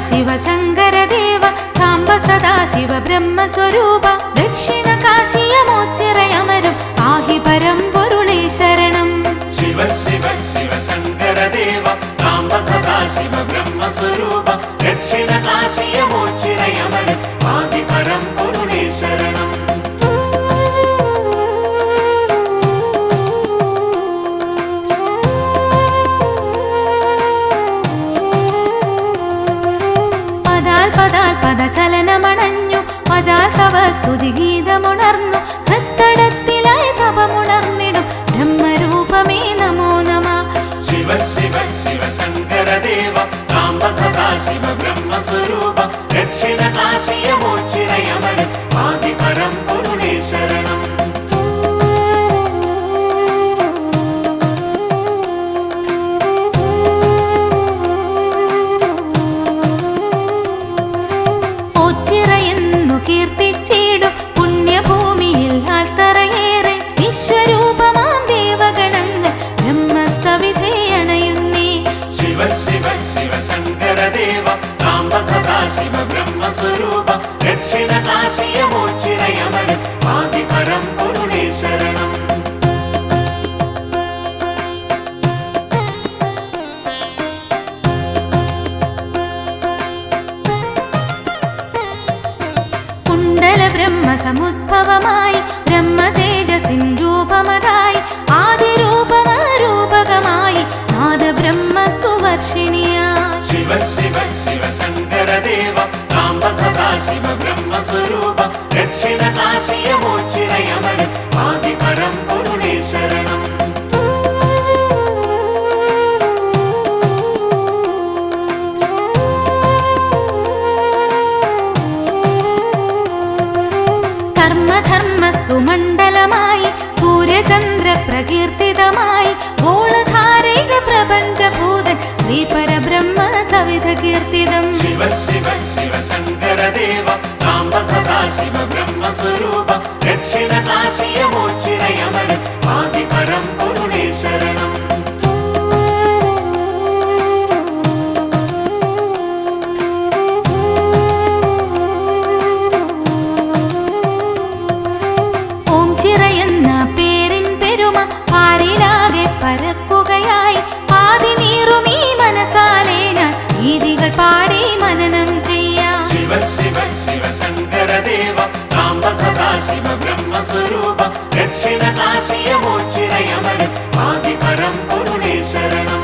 ശിവശങ്കരദേവ സാംബ സദാശിവ ബ്രഹ്മസ്വരൂപ ദക്ഷിണ കാശിയ മോച്ചിറയമരും പാഹി പരമ്പൊരുളേ ശരണം. ശിവ ശിവ ശിവശങ്കരദേവ സാംബ സദാശിവ ബ്രഹ്മസ്വരൂപ ദക്ഷിണ കാശിയ മോച്ചിറയമരും പാഹി പരമ്പൊരുളേ ശരണം. പദചലനമണഞ്ഞു മജാൽ തവ സ്തുതിഗീതമുണർന്നു ഹൃത്തടത്തിലായി തപമുണർന്നിടും ബ്രഹ്മരൂപമേ നമോ നമ. ശിവ ശിവ ശിവശങ്കരദേവ സാംബ സദാശിവ ബ്രഹ്മസ്വരൂപ ദക്ഷിണ കാശിയ മോച്ചിറയമരും പാഹി പരമ്പൊരുളേ ശരണം. കീർത്തിച്ചിടും പുണ്യഭൂമിയിൽ ആൽത്തറയേറെ വിശ്വരൂപമാം ദേവഗണങ്ങൾ ബ്രഹ്മസവിധേ അണയുന്നേ. ശിവ ശിവ ശിവശങ്കരദേവ സാംബ സദാശിവ ബ്രഹ്മസ്വരൂപ ദക്ഷിണ കാശിയ മോച്ചിറയമരും പാഹി പരമ്പൊരുളേ ശരണം. ബ്രഹ്മസമുദ്ഭവമായി ബ്രഹ്മതേജസിൻ രൂപമതായി ആദിരൂപമരൂപകമായി നാദബ്രഹ്മ സുവർഷിണിയായി. ശിവ ശിവ ശിവശങ്കരദേവ സാംബ സദാശിവ ബ്രഹ്മസ്വരൂപ ദക്ഷിണ കാശിയ മോച്ചിറയമരും പാഹി പരമ്പൊരുളേ ശരണം. ധർമ്മ സുമണ്ഡലമായി സൂര്യചന്ദ്ര പ്രകീർത്തിതമായി ഗോളധാരൈക പ്രപഞ്ചഭൂതൻ ശ്രീപരബ്രഹ്മ സവിധ കീർത്തിതം. ശിവ ശിവ ശിവശങ്കരദേവ സാംബ സദാശിവ ബ്രഹ്മസ്വരൂപ ദക്ഷിണ കാശിയ മോച്ചിറയമരും പാഹി പരമ്പൊരുളേ ശരണം. പരക്കുകയായി ആദിനീറുമീ മനസാലേ ഞാൻ ഗീതികൾ പാടി മനനം ചെയ്യാം. ശിവ ശിവ ശിവശങ്കരദേവ സാംബ സദാശിവ ബ്രഹ്മസ്വരൂപ ദക്ഷിണ കാശിയ മോച്ചിറയമരും പാഹി പരമ്പൊരുളേ ശരണം.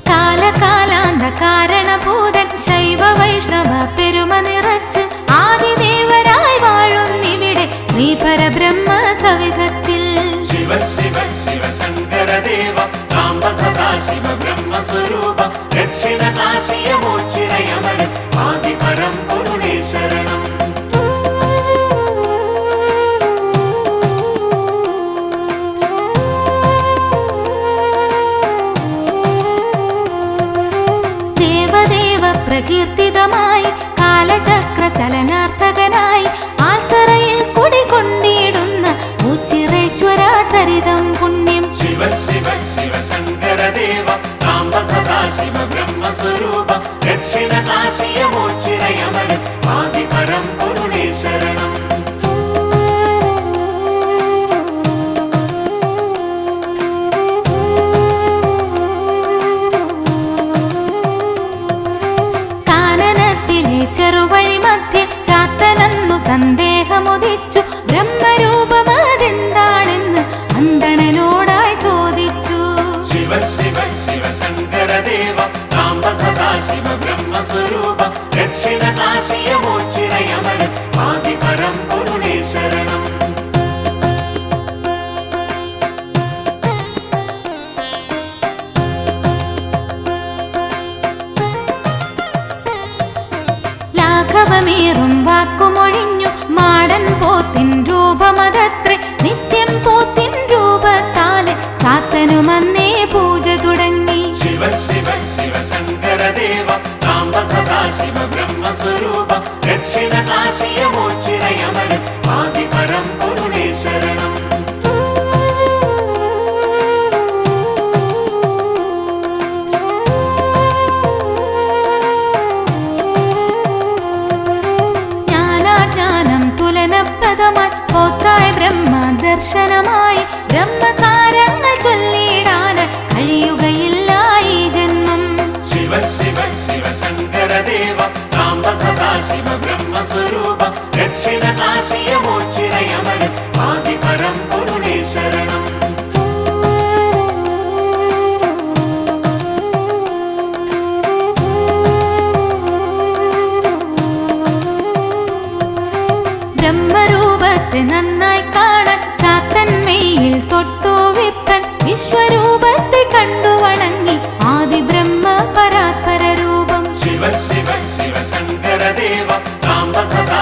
കാലകാലാന്ത കാരണഭൂതൻ ശൈവ വൈഷ്ണവ പെരുമ നിറച്ച് ആദിദേവരായി വാഴുന്നിവിടെ ശ്രീപരബ്രഹ്മ സവിധത്തിൽ. ശിവ ശിവ ശിവശങ്കരദേവ സാംബ സദാശിവ ബ്രഹ്മസ്വരൂപ ദക്ഷിണ കാശിയ മോച്ചിറയമരും പാഹി പരമ്പൊരുളേ ശരണം. പ്രകീർത്തിതമായി കാലചക്ര ചലനാർത്ഥകനായി ആൽത്തറയിൽ കുടികൊണ്ടിടുന്ന ഉച്ചിറേശ്വര ചരിതം പുണ്യം. ശിവ ശിവ ശിവശങ്കരദേവ സാംബ സദാശിവ ബ്രഹ്മസ്വരൂപ ദക്ഷിണ കാശിയ മോച്ചിറയമരും പാഹി പരമ്പൊരുളേ ശരണം. ചെറുവഴി മധ്യ ചാത്തനന്നു സന്ദേഹമുദിച്ചു ബ്രഹ്മരൂപമതെന്താണെന്ന് അന്തണനോടായി ചോദിച്ചു. ശിവ ശിവ ശിവശങ്കരദേവ സാംബ സദാശിവ ബ്രഹ്മസ്വരൂപ ദക്ഷിണ കാശിയ മോച്ചിറയമരും പാഹി പരമ്പൊരുളേ ശരണം. ലാഘവമേറും വാക്കുമൊഴിഞ്ഞു മാടൻ പോത്തിൻ രൂപമതത്രേ നിത്യം പോത്തിൻ രൂപത്താലെ ചാത്തനുമന്നേ പൂജ തുടങ്ങി. ശിവ ശിവ ശിവശങ്കരദേവ സാംബ സദാശിവ ബ്രഹ്മസ്വരൂപ ദക്ഷിണ കാശിയ മോച്ചിറയമരും പാഹി പരമ്പൊരുളേ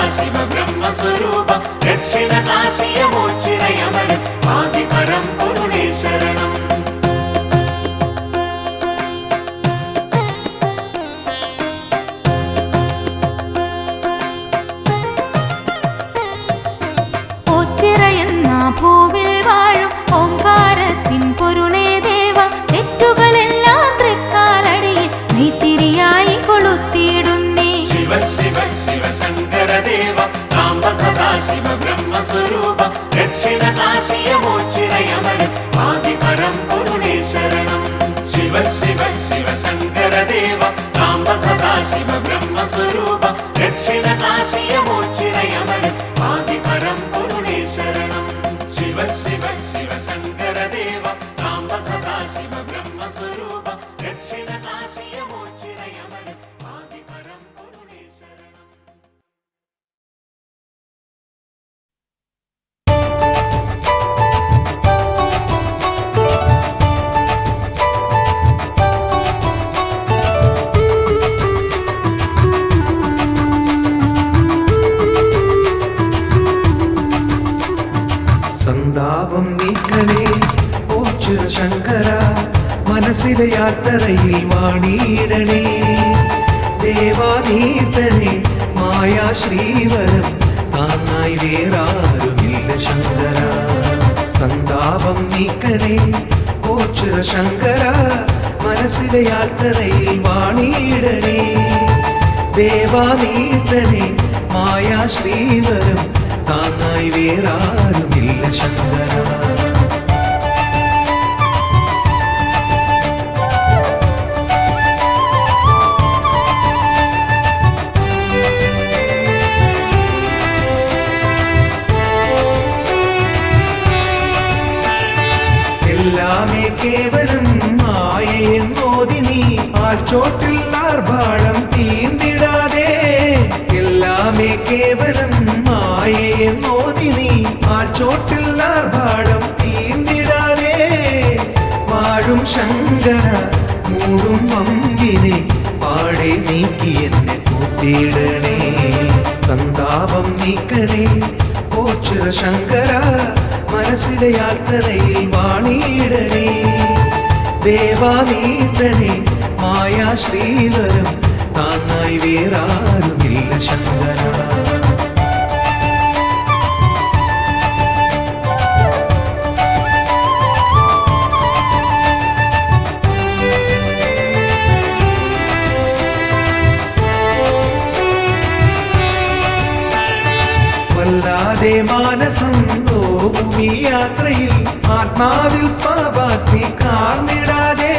സദാശിവ ബ്രഹ്മസ്വരൂപ ദക്ഷിണ കാശിയമോച്ചിരയമര ആദിപരം പൊരുളേ ശരണം. ഓച്ചിറയെന്ന ഭൂവിൽ വാഴും ഓങ്കാരത്തിൻ പൊരുളേ ദേവ, തെറ്റുകളെല്ലാം തൃക്കാലടിയിൽ നെയ്ത്തിരിയായി കൊളുത്തിയിടുന്നേ. ശിവ ശിവ ശിവ ശങ്കര ദേവ സാംബ സദാശിവ ബ്രഹ്മസ്വരൂപ ദക്ഷിണ കാശിയമോച്ചിരയമര ആദിപരം പൊരുളേ ശരണം. ശിവ ശിവ ശിവ ശങ്കര ദേവ സാംബ സദാശിവ ബ്രഹ്മസ്വരൂപ ദക്ഷിണ കാശിയമോച്ചിരയമര ആദിപരം പൊരുളേ ശരണം. ശിവ ശിവ ശിവ ശങ്കര ദേവ സാംബ സദാശിവ ബ്രഹ്മസ്വരൂപ ദക്ഷിണ കാശിയമോച്ചിരയമര ആദിപരം പൊരുളേ ശരണം. സന്താപം നീക്കണേ ഓച്ചിറ ശങ്കര, മനസ്സിലെ യാത്രയിൽ വാണിയിടണേ. ദേവാനീതനെ മായാ ശ്രീവരം താങ്ങായി വേറാരുമില്ല ശങ്കര. സന്താപം നീക്കണേ ഓച്ചിറ ശങ്കര, മനസ്സിലെ യാത്രയിൽ വാണിയിടണേ. ദേവാനീതനെ മായാ ശ്രീവരം താങ്ങായി വേറാരുമില്ല ശങ്കര. എല്ലാമേ കേവലം മായയെന്നോതി നീ ആർച്ചോട്ടിൽ ആർഭാടം തീണ്ടിടാതെ. എല്ലാമേ കേവലം മായയെന്നോതി നീ ആർച്ചോട്ടിൽ ആർഭാടം തീണ്ടിടാതെ. വാഴും ശങ്കര മൂടും വമ്പിനെ പാടെ നീക്കി എന്നെ കൂട്ടിയിടണേ. സന്താപം നീക്കണേ ഓച്ചിറ ശങ്കര, മനസ്സിലെ യാത്രയിൽ വാണിയിടണേ. ദേവാനീതനെ മായാ ശ്രീവരം താങ്ങായി വേറാരുമില്ല ശങ്കര. വല്ലാതെ മാനസം നോവും ഈ യാത്രയിൽ ആത്മാവിൽ പാപാത്തി കാർന്നിടാതെ.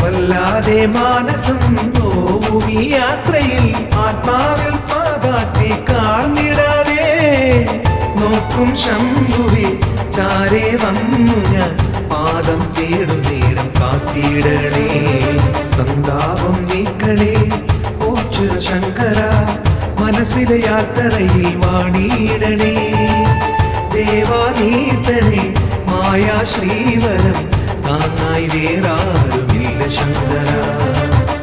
വല്ലാതെ മാനസം നോവും ഈ യാത്രയിൽ ആത്മാവിൽ പാപാത്തി കാർന്നിടാതെ. നോക്കും ശംഭുവെ ചാരേ വന്നു ഞാൻ പാദം തേടും നേരം കാത്തിടണേ. സന്താപം നീക്കണേ ഓച്ചിറ ശങ്കര, മനസ്സിലെ യാത്രയിൽ വാണിയിടണേ. ദേവാനീതനെ മായാ ശ്രീവരം താങ്ങായി വേറാരുമില്ല ശങ്കര.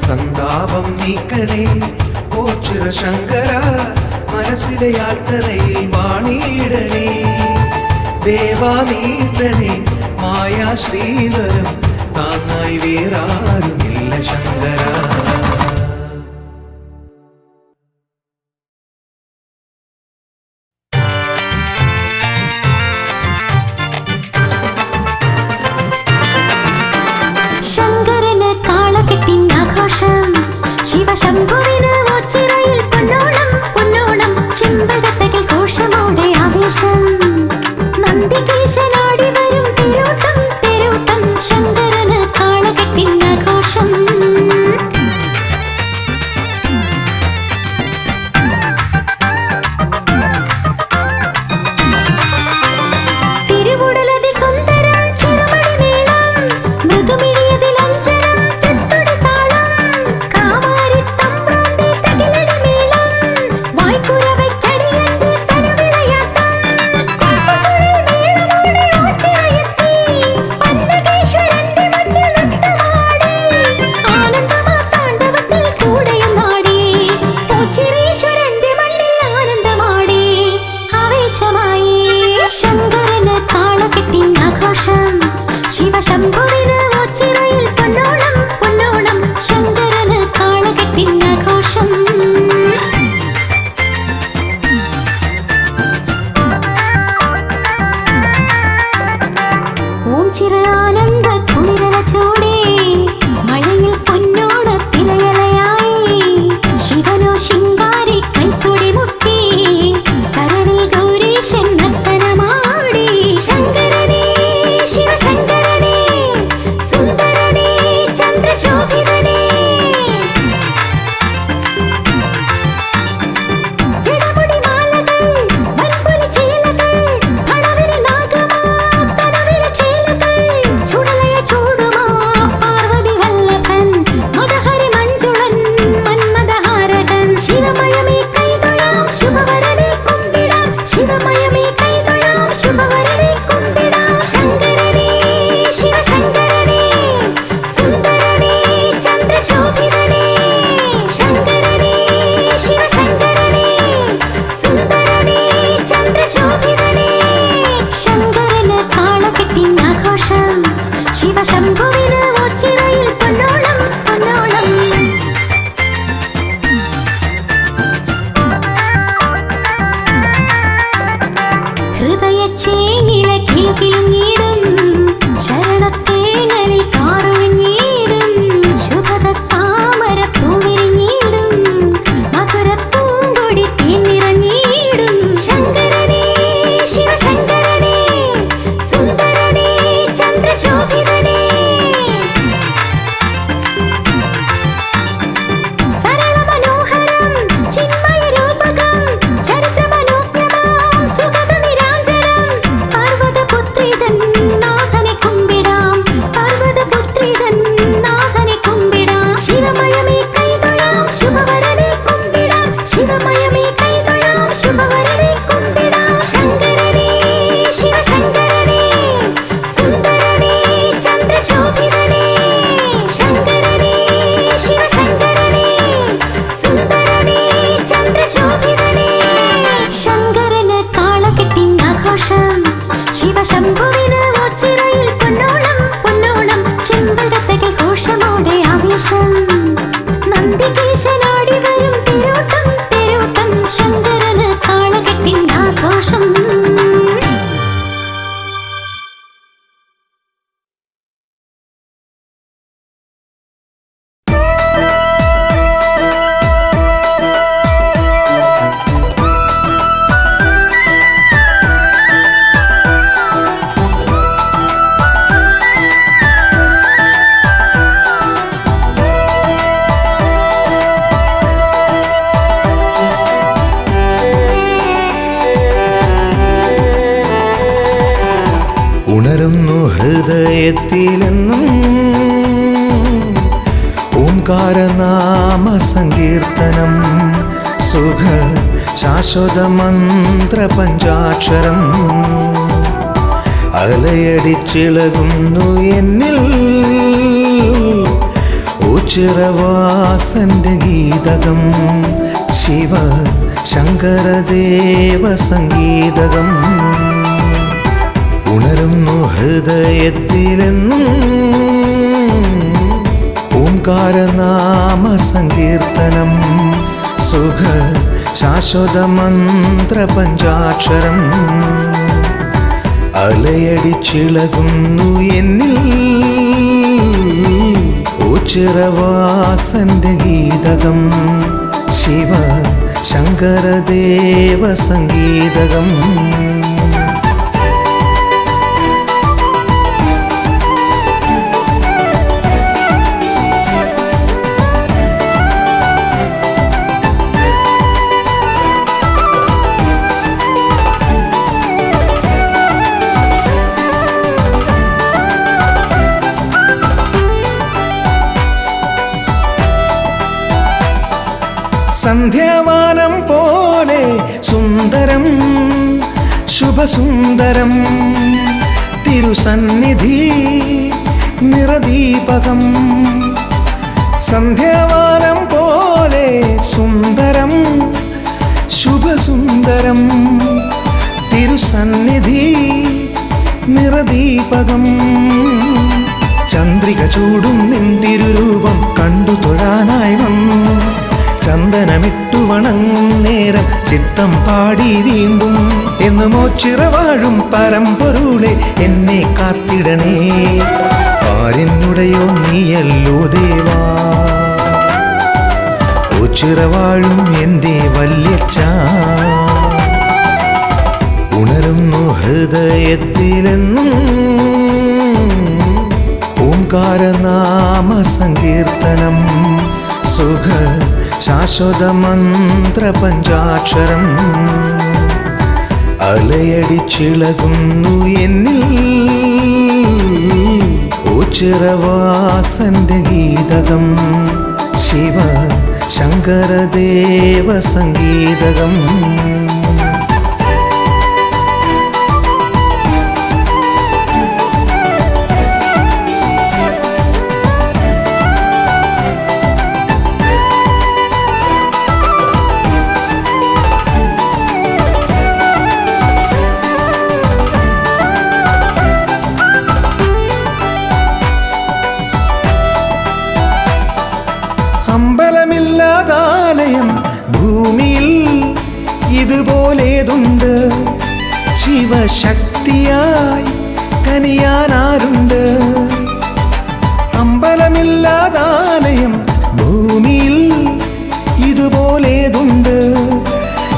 സന്താപം നീക്കണേ ഓച്ചിറ ശങ്കര, മനസ്സിലെ യാത്രയിൽ വാണിയിടണേ. ദേവാനീതനെ മായാ ശ്രീവരം താങ്ങായി വേറാരുമില്ല ശങ്കര. ശിവശംഭുവിന് ഓച്ചിറയിൽ പൊന്നോണം പൊന്നോണം, ചെമ്പകത്തകിൽ ഘോഷമോടെ ആവേശം. നന്ദികേശനാടി വരും തേരോട്ടം തേരോട്ടം, ശങ്കരന് കാളകെട്ടിൻ ആഘോഷം. ആവേശം. നന്ദികേശനാടി വരും തിരുവട്ടം തിരുവട്ടം, ശങ്കരന് കാളകെട്ടിൻ ആഘോഷം. ഉണരുന്നു ഹൃദയത്തിലെന്നും ഓംകാരനാമ സങ്കീർത്തനം, സുഖ ശാശ്വത മന്ത്ര പഞ്ചാക്ഷരം. അലയടിച്ചിളകുന്നു എന്നിൽ ഉച്ചിറവാസന്റെ ഗീതകം, ശിവ ശങ്കരദേവ സംഗീതകം. ഉണരുന്നു ഹൃദയത്തിലെന്നും ഓംകാരനാമ സങ്കീർത്തനം, സുഖ ശാശ്വത മന്ത്ര പഞ്ചാക്ഷരം. അലയടിച്ചിളകുന്നു എന്നിൽ ഉച്ചിറവാസന്റെ ഗീതകം, ശിവ ശങ്കരദേവ സംഗീതകം. സന്ധ്യാവാനം പോലെ സുന്ദരം ശുഭസുന്ദരം, തിരുസന്നിധി നിറദീപകം. സന്ധ്യാവാനം പോലെ സുന്ദരം ശുഭസുന്ദരം, തിരുസന്നിധി നിറദീപകം. ചന്ദ്രിക ചൂടും നിൻ തിരുരൂപം കണ്ടു തൊഴാനായി വന്നു, ചന്ദനമിട്ടു വണങ്ങും നേരം ചിത്തം പാടി വീണ്ടും. എന്ന് മോച്ചിറവാഴും പരമ്പൊരുളെ എന്നെ കാത്തിടണേ, ആരെന്നുടയോ നീയല്ലോ ദേവാ. ഓച്ചിറവാഴും എൻ്റെ വല്യച്ഛ, ഉണരുന്നു ഹൃദയത്തിലെന്നും ഓംകാരനാമ സങ്കീർത്തനം, സുഖ ശാശ്വത മന്ത്ര പഞ്ചാക്ഷരം. അലയടിച്ചിളകുന്നു എന്നിൽ ഉച്ചിറവാസന്റെ ഗീതകം, ശിവ ശങ്കരദേവ സംഗീതകം. അമ്പലമില്ലാതാലയം ഭൂമിയിൽ ഇതുപോലേതുണ്ട്, ശിവശക്തിയായി കനിയാനാരുണ്ട്. അമ്പലമില്ലാതാലയം ഭൂമിയിൽ ഇതുപോലേതുണ്ട്,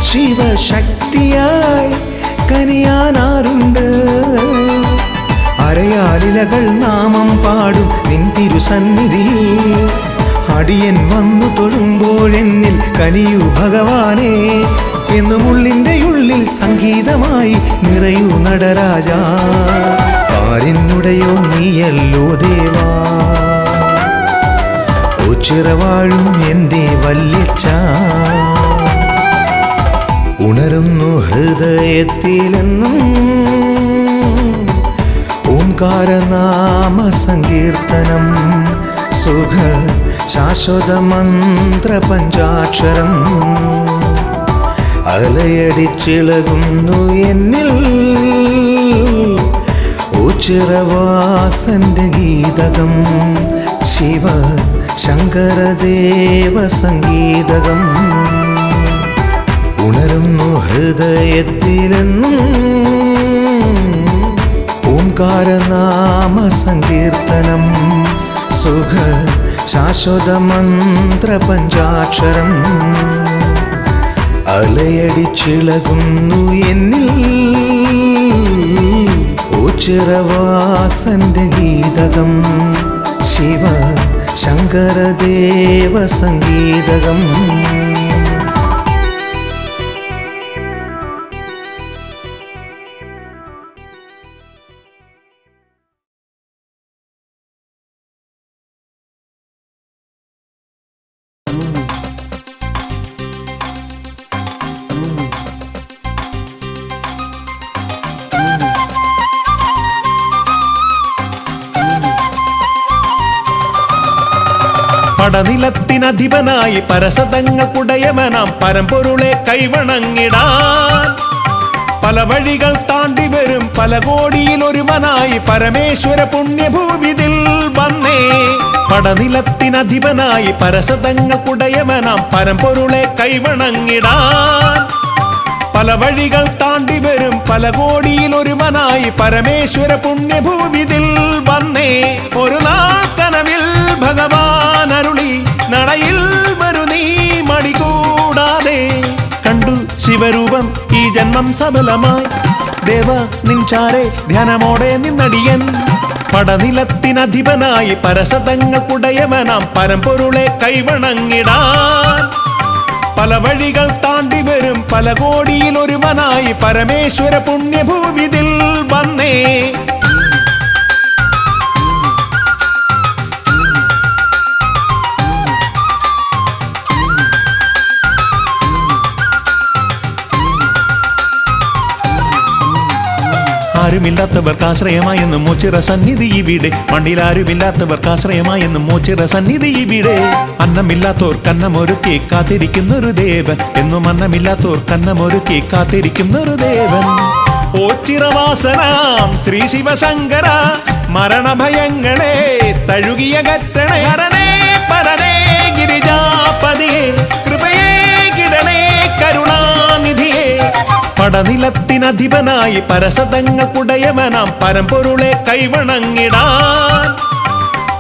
ശിവശക്തിയായി കനിയാനാരുണ്ട്. അരയാലിലകൾ നാമം പാടും നിൻ തിരുസന്നിധിയിൽ, അടിയൻ വന്നു തൊഴുമ്പോഴെന്നിൽ കനിയൂ ഭഗവാനേ. എന്നും ഉള്ളിൻ്റെ ഉള്ളിൽ സംഗീതമായി നിറയൂ നടരാജ, ആരെന്നുടയോ നീയല്ലോ ദേവാ. ഓച്ചിറവാഴും എൻ്റെ വല്യച്ഛ, ഉണരുന്നു ഹൃദയത്തിലെന്നും ഓംകാരനാമ സങ്കീർത്തനം, സുഖ ശാശ്വത മന്ത്ര പഞ്ചാക്ഷരം. അലയടിച്ചിളകുന്നു എന്നിൽ ഉച്ചിറവാസന്റെ ഗീതകം, ശിവ ശങ്കരദേവ സംഗീതകം ഉണരുന്നു ഹൃദയത്തിലെന്നും ഓംകാരനാമ സങ്കീർത്തനം സുഖ ശാശ്വത മന്ത്ര പഞ്ചാക്ഷരം അലയടിച്ചിളകുന്നു എന്നിൽ ഓച്ചിറവാസന്റെ ഗീതകം ശിവ ശങ്കരദേവ സംഗീതകം പടനിലത്തിനധിപനായി പരസതങ്ങൾക്കുടയവനാം പരമ്പൊരുളെ കൈവണങ്ങിടാൻ പല വഴികൾ താണ്ടി വരും പല കോടിയിൽ ഒരുവനായി പരമേശ്വര പുണ്യഭൂവിതിൽ വന്നേ. പടനിലത്തിനധിപനായി പരസതങ്ങൾക്കുടയവനാം പരമ്പൊരുളെ കൈവണങ്ങിടാൻ പല വഴികൾ താണ്ടി വരും പല കോടിയിൽ ഒരുവനായി പരമേശ്വര പുണ്യഭൂവിതിൽ വന്നേ. ഒരു നാക്കനവിൽ ഭഗവാൻ അരുളി നടയിൽ വരു നീ മടികൂടാതെ കണ്ടു ശിവരൂപം ഈ ജന്മം സഫലമായി ദേവ നിൻചാരെ ധ്യാനമോടെ നിന്നടിയൻ. പടനിലത്തിനധിപനായി പരസതങ്ങൾക്കുടയവനാം പരമ്പൊരുളെ കൈവണങ്ങിടാൻ പല വഴികൾ താണ്ടി വരും പല കോടിയിൽ ഒരുവനായി പരമേശ്വര പുണ്യഭൂവിതിൽ വന്നേ. ആരുമില്ലാത്തവർക്ക് ആശ്രയമായെന്നും മോച്ചിറ സന്നിധി ഇവിടെ മണ്ണിലാരുമില്ലാത്തവർക്ക് ആശ്രയമായെന്നും മോച്ചിറ സന്നിധി ഇവിടെ. അന്നമില്ലാത്തോർ കന്നമൊരുക്കി കാത്തിരിക്കുന്നൊരു ദേവൻ എന്നും അന്നമില്ലാത്തോർ കന്നമൊരുക്കി കാത്തിരിക്കുന്നൊരു ദേവൻ. ഓച്ചിറവാസനാം ശ്രീ ശിവശങ്കര മരണഭയങ്ങളെ തഴുകിയ ഗറ്റണേ ഹരനേ പരനേ ഗിരിജാപതിയെ കൃപയേ കിടണേ കരുണാനിധിയെ. പടനിലത്തിനധിപനായി പരസതങ്ങൾക്കുടയവനാം പരമ്പൊരുളെ കൈവണങ്ങിടാൻ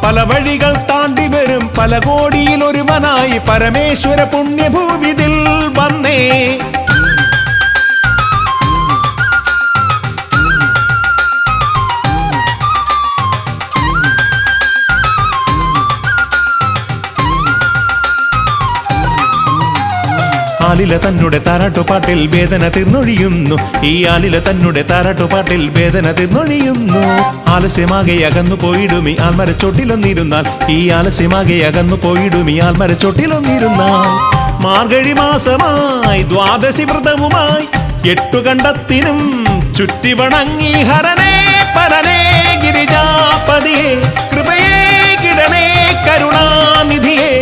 പല വഴികൾ താണ്ടി വരും പല കോടിയിൽ ഒരുവനായി പരമേശ്വര പുണ്യഭൂവിതിൽ വന്നേ. ആലില തന്നെ താരാട്ടുപാട്ടിൽ വേദന തീർന്നൊഴിയുന്നു ഈ ആലില തന്നെ താരാട്ടുപാട്ടിൽ വേദന തീർന്നൊഴിയുന്നു. ആലസ്യമാകെ അകന്നു പോയിടുമി ആൽമരച്ചോട്ടിലൊന്നിരുന്നാൽ ഈ ആലസ്യമാകെ അകന്നു പോയിടുമി ആൽമരച്ചോട്ടിലൊന്നിരുന്നാൽ. മാർഗഴി മാസമായി ദ്വാദശി വ്രതവുമായി 8 കണ്ടത്തിനും ചുറ്റി വണങ്ങി ഹരനേ പരനേ ഗിരിജാപതിയെ കൃപയേ കിടണേ കരുണാനിധിയെ.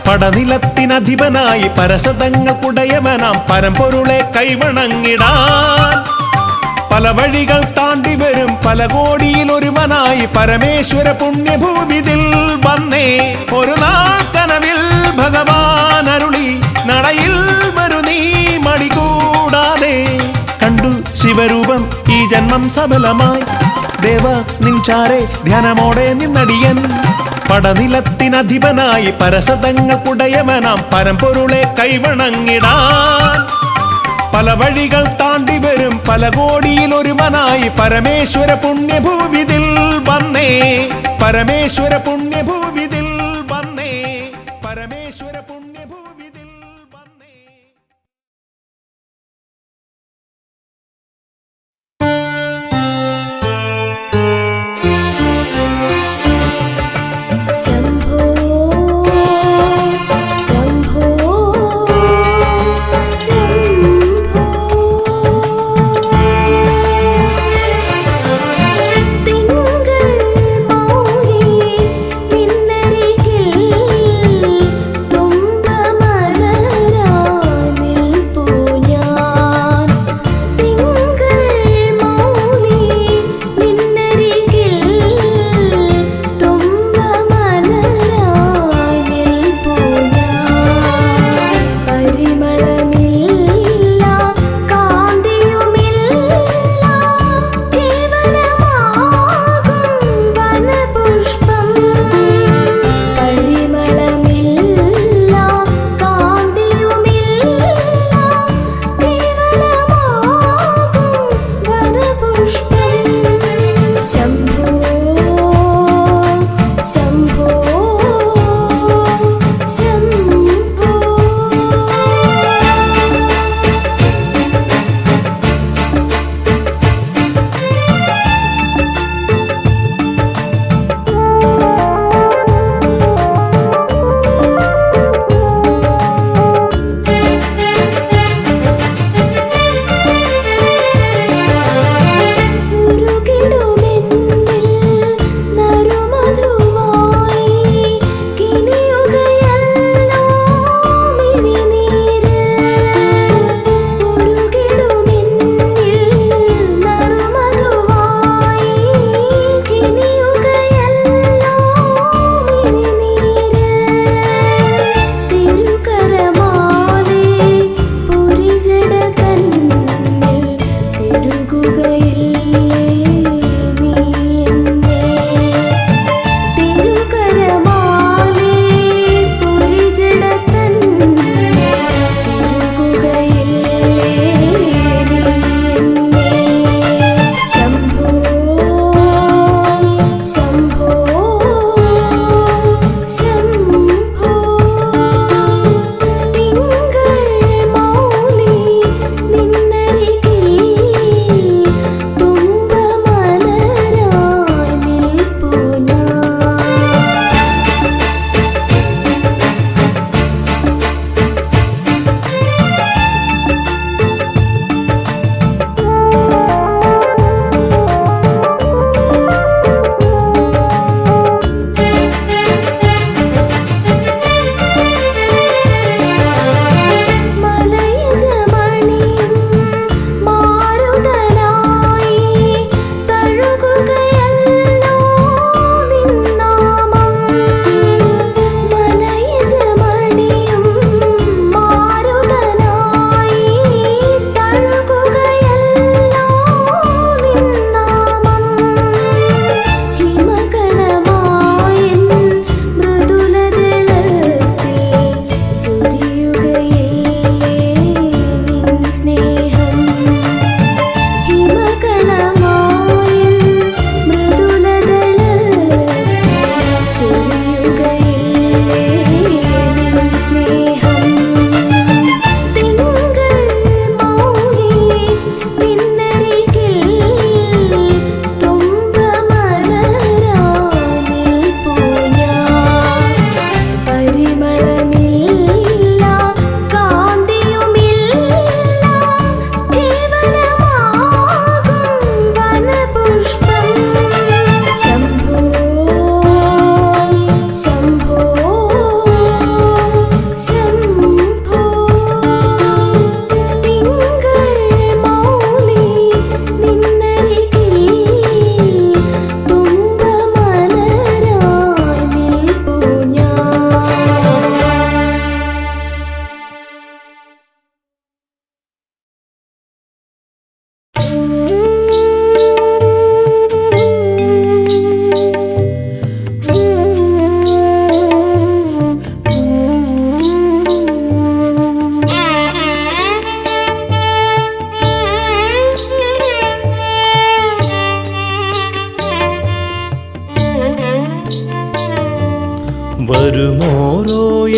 പടനിലത്തിനധിപനായി പരസതങ്ങൾക്കുടയവനാം പരമ്പൊരുളെ കൈവണങ്ങിടാൻ പല വഴികൾ താണ്ടി വരും പല കോടിയിൽ ഒരുവനായി പരമേശ്വര പുണ്യഭൂവിതിൽ വന്നേ. ഒരു നാക്കനവിൽ ഭഗവാൻ അരുളി നടയിൽ വരു നീ മടികൂടാതെ കണ്ടു ശിവരൂപം ഈ ജന്മം സഫലമായി ദേവ നിൻചാരെ ധ്യാനമോടെ നിന്നടിയൻ. പടനിലത്തിനധിപനായി പരസതങ്ങൾക്കുടയവനാം പരമ്പൊരുളെ കൈവണങ്ങിടാൻ പല വഴികൾ താണ്ടി വരും പല കോടിയിൽ ഒരുവനായി പരമേശ്വര പുണ്യഭൂവിതിൽ വന്നേ. പരമേശ്വര പുണ്യഭൂവിതിൽ വന്നേ. പരമേശ്വര പുണ്യഭൂവിതിൽ വന്നേ. ശംഭോ ശംഭോ ശംഭോ തിങ്കൾ മൗലി പിന്നരികിൽ തുമ്പ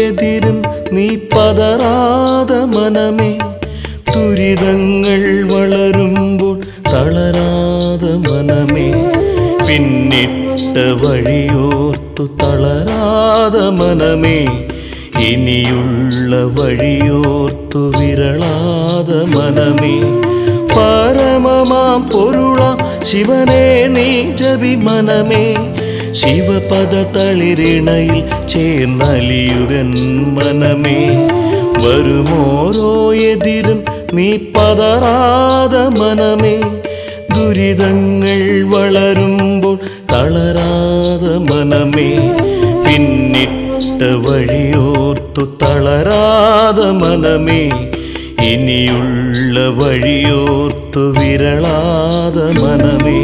എതിരും നീ പതറാതെ മനമേ, ദുരിതങ്ങൾ വളരുമ്പോൾ തളരാതെ മനമേ, പിന്നിട്ട വഴിയോർത്തു തളരാതെ മനമേ, ഇനിയുള്ള വഴിയോർത്തു വിരളാതെ മനമേ, പരമമാം പൊരുളാം ശിവനെ നീ ജപി മനമേ, ശിവപദ തളിരിണയിൽ ചേർന്നലിയുകൻ മനമേ, വരുമോരോ എതിരും നീ പതറാതെ മനമേ, ദുരിതങ്ങൾ വളരുമ്പോൾ തളരാതെ മനമേ, പിന്നിട്ട വഴിയോർത്തു തളരാതെ മനമേ, ഇനിയുള്ള വഴിയോർത്തു വിരളാതെ മനമേ,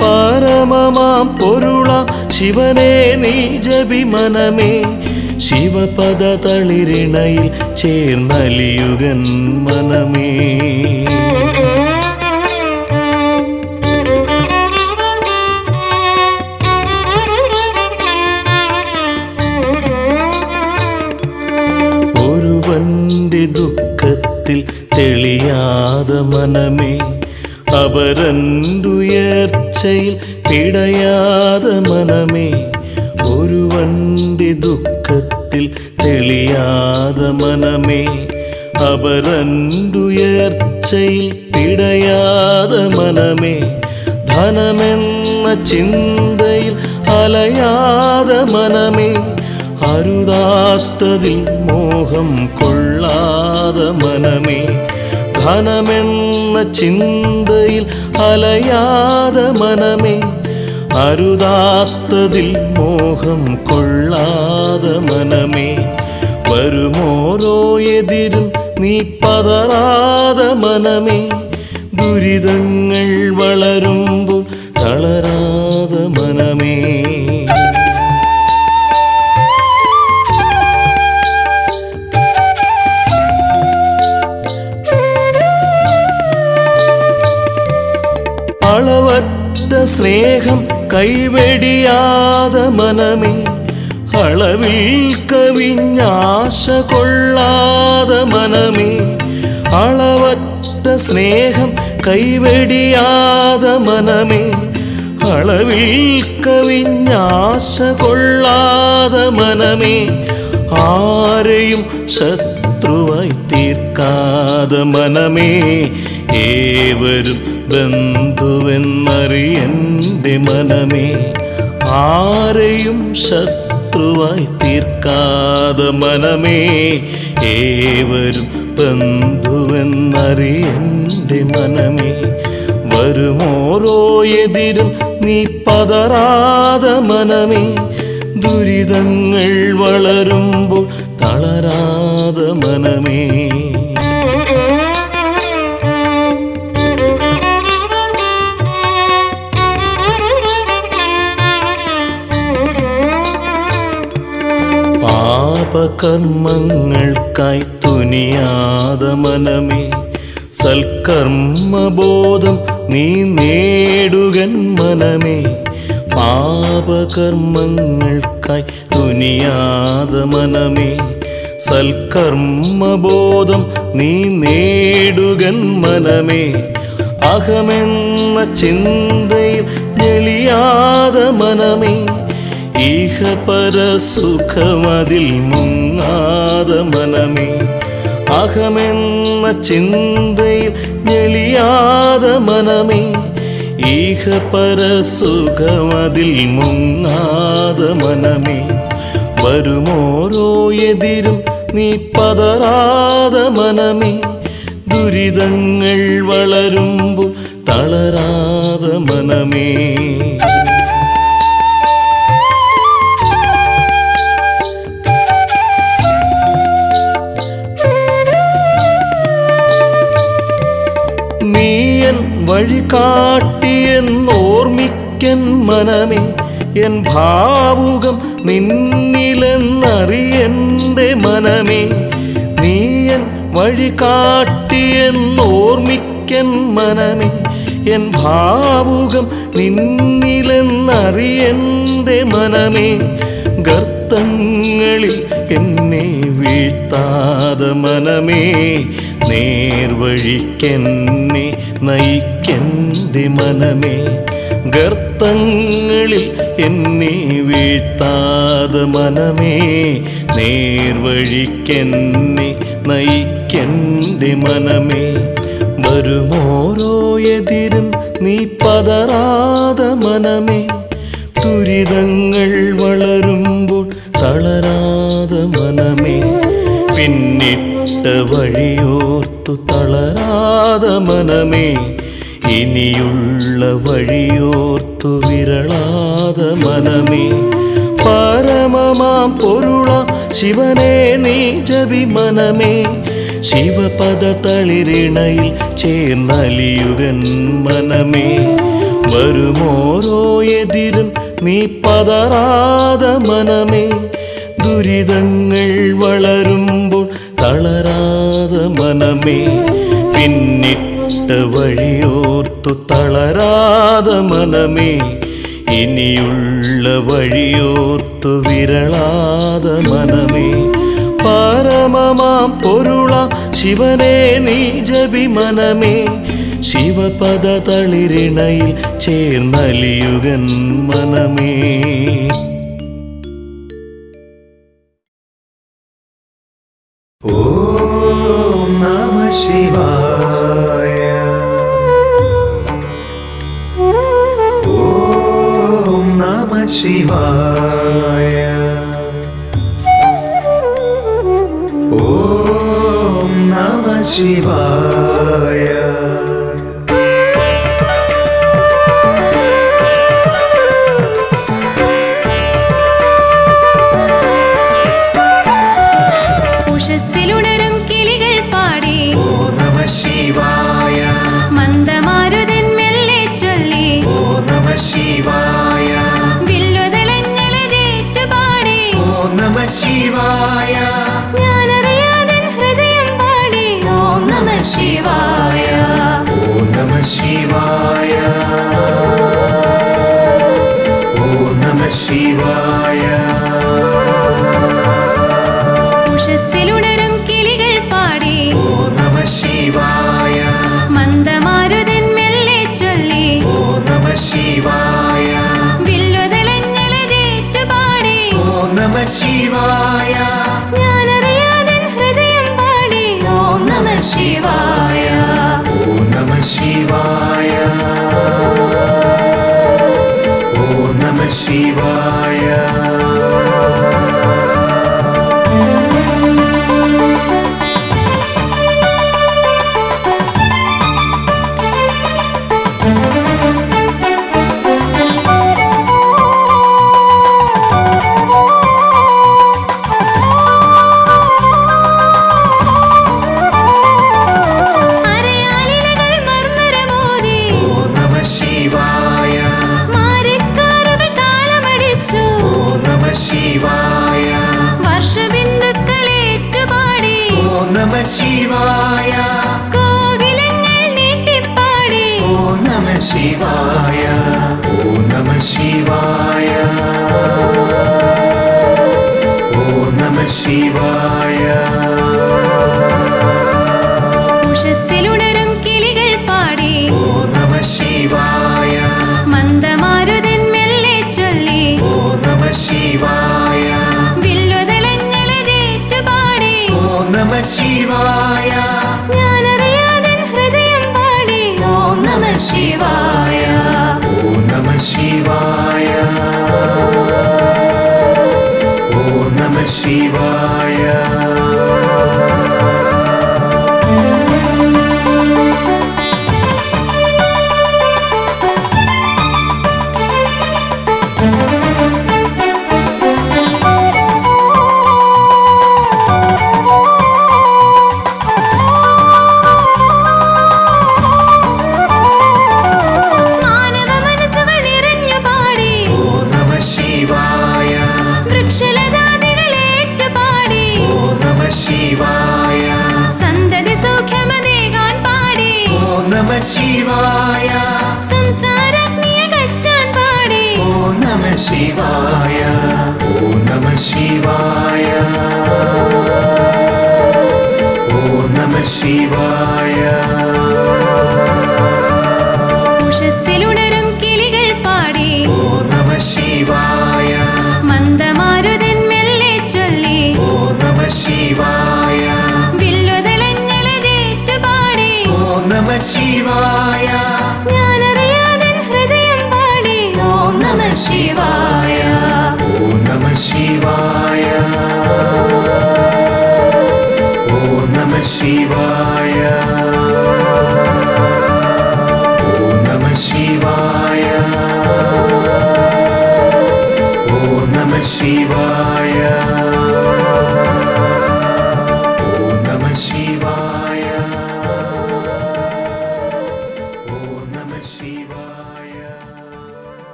പരമമാം പൊരുളാം ശിവനെ നീ ജപി മനമേ, ശിവപദ തളിരിണയിൽ ചേർന്നലിയുകൻ മനമേ. ഒരുവന്റെ ദുഃഖത്തിൽ തെളിയാതെ മനമേ, അപരന്തുയർച്ചയിൽ പിടയാതെ മനമേ, ഒരുവന്റെ ദുഃഖത്തിൽ തെളിയാതെ മനമേ, അപരന്തുയർച്ചയിൽ പിടയാതെ മനമേ, ധനമെന്ന ചിന്തയിൽ അലയാതെ മനമേ, അരുതാത്തതിൽ മോഹം കൊള്ളാതെ മനമേ, ധനമെന്ന ചിന്തയിൽ അലയാതെ മനമേ, അരുതാത്തതിൽ മോഹം കൊള്ളാതെ മനമേ, വരുമോരോ എതിരും നീ പതറാതെ മനമേ, ദുരിതങ്ങൾ വളരുമ്പോൾ തളരാതെ മനമേ. അളവറ്റ സ്നേഹം കൈവെടിയാതെ മനമേ, അളവിൽ കവിഞ്ഞാശ കൊള്ളാതെ മനമേ, അളവറ്റ സ്നേഹം കൈവെടിയാതെ മനമേ, അളവിൽ കവിഞ്ഞാശ കൊള്ളാതെ മനമേ, ആരെയും ശത്രുവായി തീർക്കാതെ മനമേ, ഏവരും ബന്ധുവെന്നറിയൻ്റെ മനമേ, ആരെയും ശത്രുവായി തീർക്കാതെ മനമേ, ഏവരും ബന്ധുവെന്നറിയൻ്റെ മനമേ, വരുമോരോ എതിരും നീ പതറാതെ മനമേ, ദുരിതങ്ങൾ വളരുമ്പോൾ തളരാതെ മനമേ. പാപകർമ്മങ്ങൾക്കായി തുനിയാതെ മനമേ, സൽക്കർമ്മബോധം നീ നേടുകൻ മനമേ, പാപകർമ്മങ്ങൾക്കായി തുനിയാതെ മനമേ, സൽക്കർമ്മബോധം നീ നേടുകൻ മനമേ, അഹമെന്ന ചിന്തയിൽ ഞെളിയാതെ മനമേ, ഈഹപരസുഖമതിൽ മുങ്ങാതെ മനമേ, അഹമെന്ന ചിന്തയിൽ ഞെളിയാതെ മനമേ, ഈഹപരസുഖമതിൽ മുങ്ങാതെ മനമേ, വരുമോരോ എതിരും നീ പതറാതെ മനമേ, ദുരിതങ്ങൾ വളരുമ്പോൾ തളരാതെ മനമേ. നീയൻ വഴി കാട്ടിയെന്നോർമ്മിക്കൻ മനമേ, എൻ ഭാവുകം നിന്നിലെന്നറിയൻ്റെ മനമേ, നീയൻ വഴി കാട്ടിയെന്നോർമ്മിക്കൻ മനമേ, എൻ ഭാവുകം നിന്നിലെന്നറിയൻ്റെ മനമേ, ഗർത്ത ഗർത്തങ്ങളിൽ എന്നെ വീഴ്ത്താതെ മനമേ നേർവഴിക്കെന്നെ നയിക്കെൻ്റെ മനമേ ഗർത്തങ്ങളിൽ എന്നെ വീഴ്ത്താതെ മനമേ നേർവഴിക്കെന്നെ നയിക്കെൻ്റെ മനമേ വരുമോരോ എതിരും നീ പതറാതെ മനമേ ദുരിതങ്ങൾ വളരുമ്പോൾ തളരാതെ മനമേ പിന്നിട്ട വഴിയോർത്തു തളരാതെ മനമേ ഇനിയുള്ള വഴിയോർത്തു വിരളാതെ മനമേ പരമമാം പൊരുള ശിവനെ നീ ജപി മനമേ ശിവപദ തളിരിണയിൽ ചേർന്നലിയുകൻ മനമേ വരുമോരോ എതിരും നീ പതറാതെ മനമേ ദുരിതങ്ങൾ വളരുമ്പോൾ തളരാതെ മനമേ പിന്നിട്ട വഴിയോർത്തു തളരാതെ മനമേ ഇനിയുള്ള വഴിയോർത്തു വിരളാതെ മനമേ പരമമാം പൊരുള ശിവനെ നീ ജപി മനമേ ശിവപദ തളിരിണയിൽ ചേർന്നലിയുകൻ മനമേ. ഓം നമഃ ശിവായ. ഓം നമഃ ശിവായ. ഓം നമഃ ശിവായ. ഉഷസ്സിലുണരും കിളികൾ പാടി ഓം നമഃ ശിവായ. മന്ദമാരുതൻ മെല്ലെ ചൊല്ലി ഓം നമഃ ശിവായ. വില്ലുതളങ്ങളതേറ്റുപാടി ഓം നമഃ ശിവായ. ഞാനറിയാതൻ ഹൃദയം പാടി ഓം നമഃ ശിവായ. ഓം നമഃ ശിവായ. ഓം നമഃ ശിവായ. ഉഷസ്സിലുണരും കിളികൾ പാടി ഓം നമഃ ശിവായ. മന്ദമാരുതൻ മെല്ലെ ചൊല്ലി ഓം നമഃ ശിവായ. വില്ലുതളങ്ങളതേറ്റുപാടി ഓം നമഃ ശിവായ. ഞാനറിയാതൻ ഹൃദയം പാടി ഓം നമഃ ശിവായ. ഓം നമഃ ശിവായ. ഓം നമഃ ശിവായ. അരയാലിലകൾ മർമരമോതി ഓം നമഃ ശിവായ. മാരിക്കാറുകൾ താളമടിച്ചു ഓം നമഃ ശിവായ. വർഷബിന്ദുക്കളേറ്റുപാടി ഓം നമഃ ശിവായ. കോകിലങ്ങൾ നീട്ടിപ്പാടി ഓം നമഃ ശിവായ. ഓം നമഃ ശിവായ. ഓം നമഃ ശിവായ. ഉഷസ്സിലുണരും കിളികൾ പാടി ഓം നമഃ ശിവായ. മന്ദമാരുതൻ മെല്ലെ ചൊല്ലി ഓം നമഃ ശിവായ. വില്ലുതളങ്ങളതേറ്റുപാടി ഓം നമഃ ശിവായ. ഞാനറിയാതൻ ഹൃദയം പാടി ഓം നമഃ ശിവായ. ഓം നമഃ ശിവായ. ഓം നമഃ ശിവായ. മാനവ മനസ്സുകൾ നിറഞ്ഞു പാടി ഓം നമഃ ശിവായ. വൃക്ഷലതാദികളേറ്റുപാടി ശിവായ ഉഷസ്സിലുണരും കിളികൾ പാടി ഓം നമഃ ശിവായ മന്ദമാരുതൻ മെല്ലെ ചൊല്ലി ഓം നമഃ ശിവായ വില്ലുതളങ്ങളെ ജേറ്റുപാടി ഓം നമഃ ശിവായ ഞാനറിയാതൻ ഹൃദയം പാടി ഓം നമഃ ശിവായ ഓം നമഃ ശിവായ ഓം നമഃ ശിവായ ഓം നമഃ ശിവായ ഓം നമഃ ശിവായ ഓം നമഃ ശിവായ ഓം നമഃ ശിവായ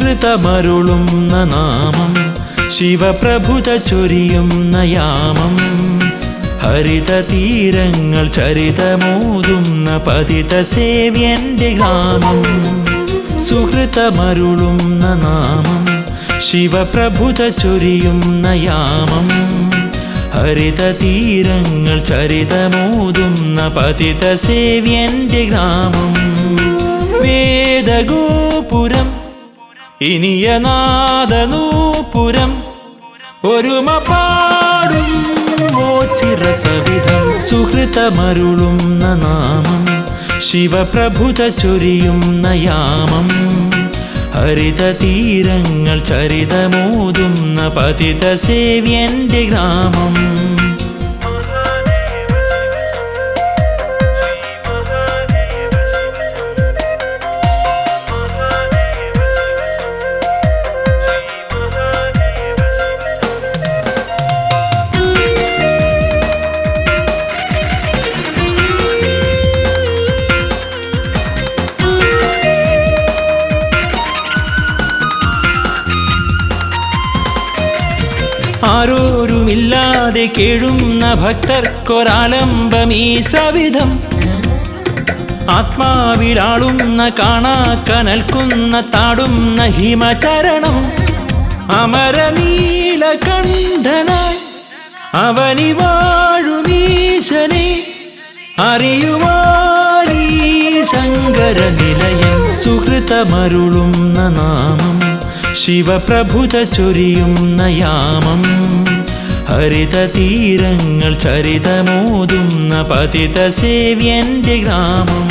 സുഹൃതമരുളുന്ന നാമം ശിവപ്രഭുത ചൊരിയുന്ന യാമം ഹരിത തീരങ്ങൾ ചരിതമോതുന്ന പതിത സേവ്യന്റെ ഗ്രാമം സുഹൃതമരുളുന്ന നാമം ശിവപ്രഭുത ചൊരിയുന്ന യാമം ഹരിത തീരങ്ങൾ ചരിതമോതുന്ന പതിത സേവ്യന്റെ ഗ്രാമം വേദഗോപുരം ഇനിയനാദനൂപുരം ഒരുമ പാടും മോച്ചിരസവിധം സുഹൃതമരുളുന്ന നാമം ശിവപ്രഭുത ചൊരിയുന്ന യാമം ഹരിത തീരങ്ങൾ ചരിതമോതുന്ന പതിത സേവ്യന്റെ ഗ്രാമം ആരോരുമില്ലാതെ കേഴുന്ന ഭക്തർക്കൊരാലംബമീ സവിധം ആത്മാവിലാളുന്ന കാണാക്കനൽക്കുന്ന താടുന്ന ഹിമചരണം അമരനീലകണ്ഠനായി അവനി വാഴുമീശനെ അറിയുവാനീ ശങ്കര നിലയം സുഹൃതമരുളുന്ന നാമം ശിവപ്രഭുത ചൊരിയുന്ന യാമം ഹരിത തീരങ്ങൾ ചരിതമോതുന്ന പതിത സേവ്യന്റെ ഗ്രാമം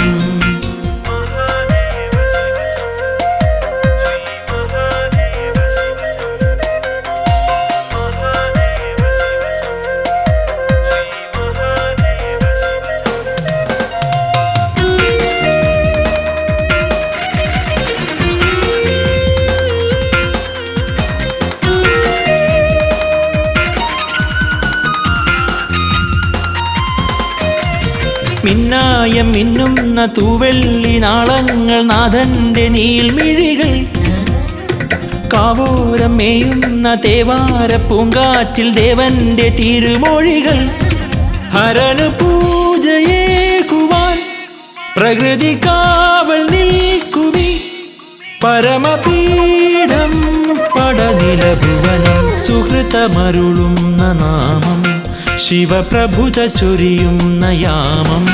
മിന്നായം മിന്നുന്ന തൂവെള്ളി നാളങ്ങൾ നാഥന്റെ നീൾമിഴികൾ കാവോരം മേയുന്ന തേവാര പൂങ്കാറ്റിൽ ദേവന്റെ തിരുമൊഴികൾ ഹരനു പൂജയേകുവാൻ പ്രകൃതി കാവൽ നിൽക്കുമി പരമപീഠം പടനിലഭുവനം സുഹൃതമരുളുന്ന നാമം ശിവപ്രഭുത ചൊരിയുന്ന യാമം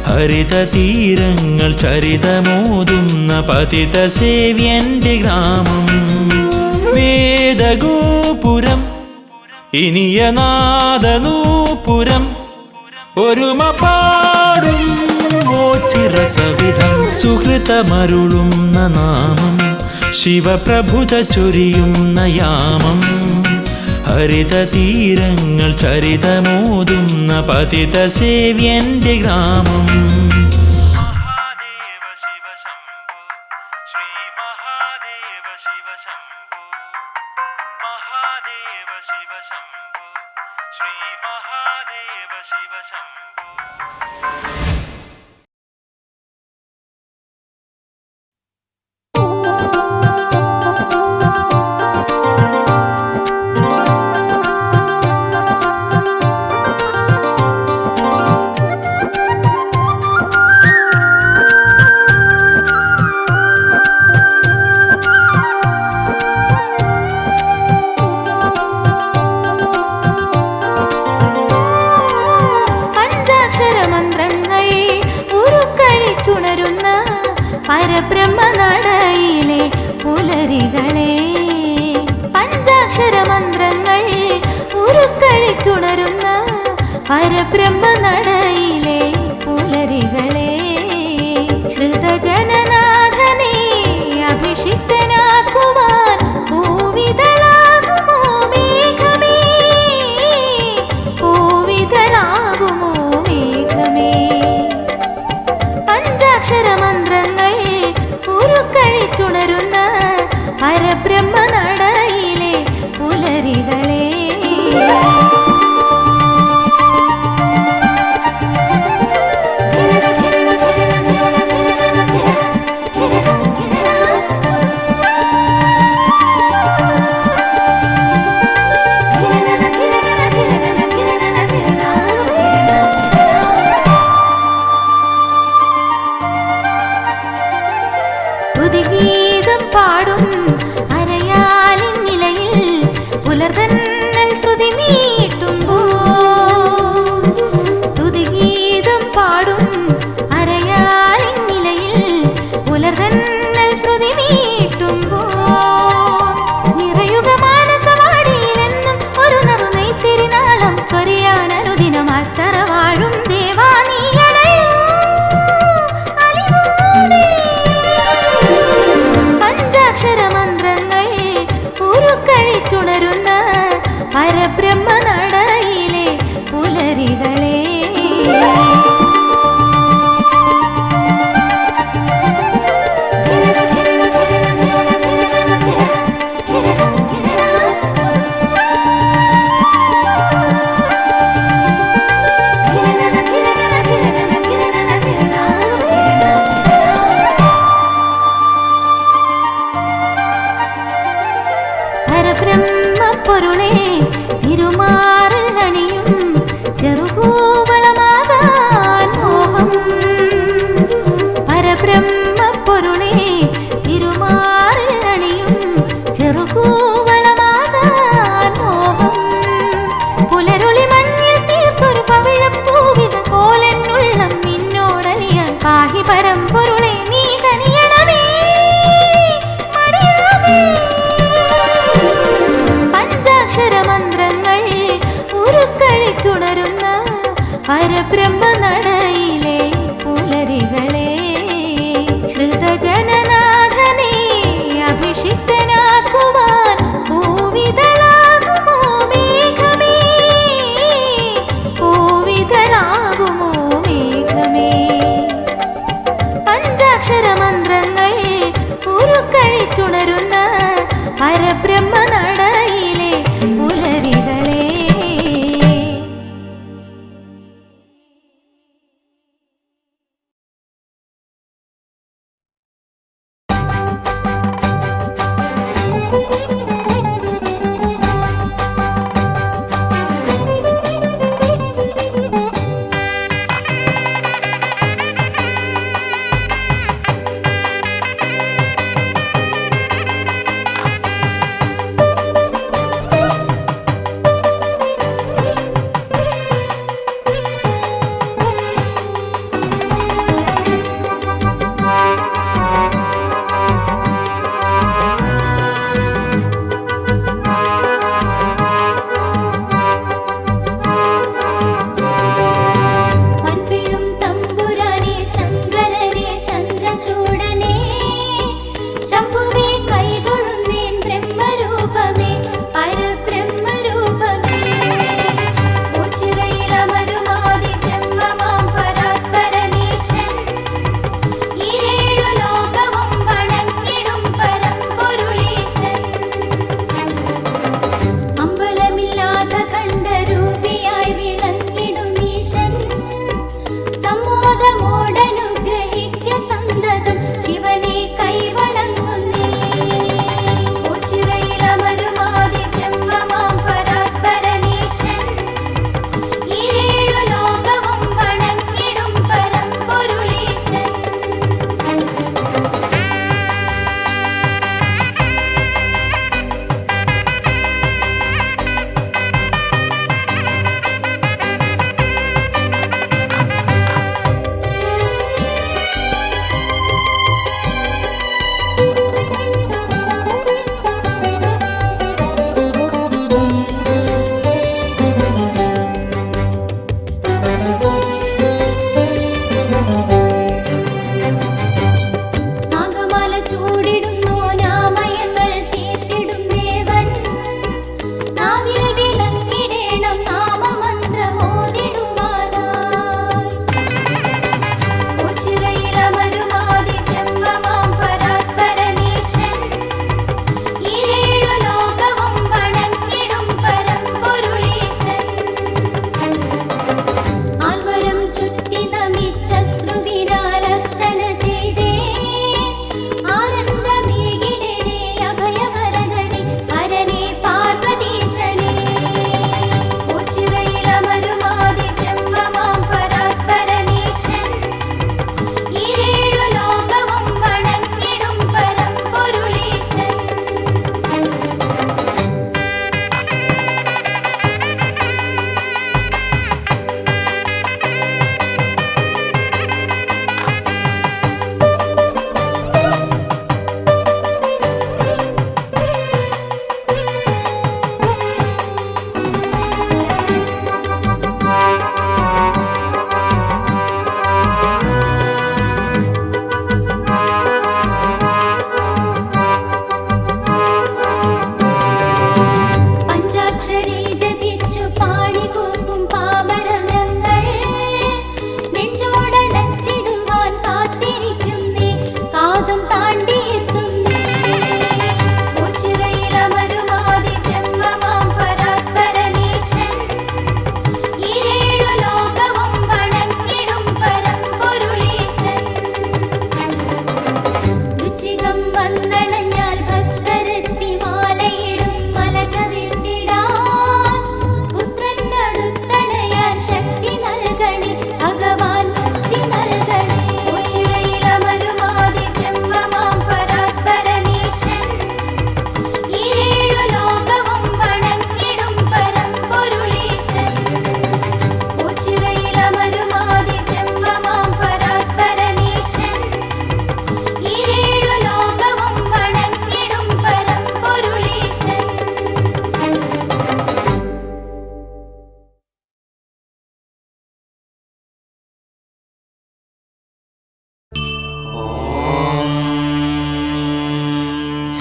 ഹരിത തീരങ്ങൾ ചരിതമോതുന്ന പതിത സേവ്യന്റെ ഗ്രാമം വേദഗോപുരം ഇനിയനാദനൂപുരം ഒരുമ പാടും മോച്ചിരസവിധം സുഹൃതമരുളുന്ന നാമം ശിവപ്രഭുത ചൊരിയുന്ന യാമം ഹരിത തീരങ്ങൾ ചരിതമോതുന്ന പതിത സേവ്യന്റെ ഗ്രാമം മഹാദേവ ശിവ ശംഭോ ശ്രീ മഹാദേവ ശിവ ശംഭോ മഹാദേവ ശിവ ശംഭോ ശ്രീ മഹാദേവ ശിവ ശംഭോ. പരബ്രഹ്മനടയിലെ പുലരികളെ പഞ്ചാക്ഷര മന്ത്രങ്ങൾ ഉരുക്കഴിച്ചുണരുന്ന പരബ്രഹ്മനടയിലെ പുലരികളെ ശ്രുതജനനാഥനെ അഭിഷിക്തനാക്കുവാൻ പൂവിതളാകുമോ മേഘമേ, പൂവിതളാകുമോ മേഘമേ. പഞ്ചാക്ഷര മന്ത്രങ്ങൾ ഉരുക്കഴിച്ചുണരുന്ന പരബ്രഹ്മനടയിലെ പുലരികളെ സ്തുതിഗീതം പാടും അരയാലിൻ നിലയിൽ പുലർതന്നൽ ശ്രുതി മീട്ടുമ്പോൾ, സ്തുതിഗീതം പാടും അരയാലിൻ നിലയിൽ പുലർതന്നൽ ശ്രുതി മീട്ടുമ്പോൾ നിറയുക മാനസവാടിയിലെന്നും ഒരു നറുനെയ്ത്തിരിനാളം ചൊരിയാൻ അനുദിനം അത്തറ വാഴും ദേവാ നീ അണയൂ അലിവോടെ. പഞ്ചാക്ഷര മന്ത്രങ്ങൾ ഉരുക്കഴിച്ചുണരുന്ന പരബ്രഹ്മനടയിലെ പുലരികളെ പരബ്രഹ്മപ്പൊരുളെ തിരുമാറിൽ അണിയും ചെറുകൂവളമാകാൻ മോഹം. പരബ്രഹ്മപ്പൊരുളെ തിരുമാറിൽ അണിയും ചെറുകൂവളമാകാൻ മോഹം. പുലരുളി മഞ്ഞിൽ തീർത്തൊരു പവിഴപ്പൂവിത പോലെന്നുള്ളം നിന്നോടലിയാൻ പാഹി പരമ്പൊരുളെ നീ കനിയണമേ മടിയാമേ. പഞ്ചാക്ഷര മന്ത്രങ്ങൾ ഉരുക്കഴിച്ചുണരുന്ന പരബ്രഹ്മനടയിലെ പുലരികളെ ശ്രുതജനനാഥനെ അഭിഷിക്തനാക്കുവാൻ പൂവിതളാകുമോ മേഘമേ, പൂവിതളാകുമോ മേഘമേ. പഞ്ചാക്ഷര മന്ത്രങ്ങൾ ഉരുക്കഴിച്ചുണരുന്ന പരബ്രഹ്മനടയിലെ പുലരികളെ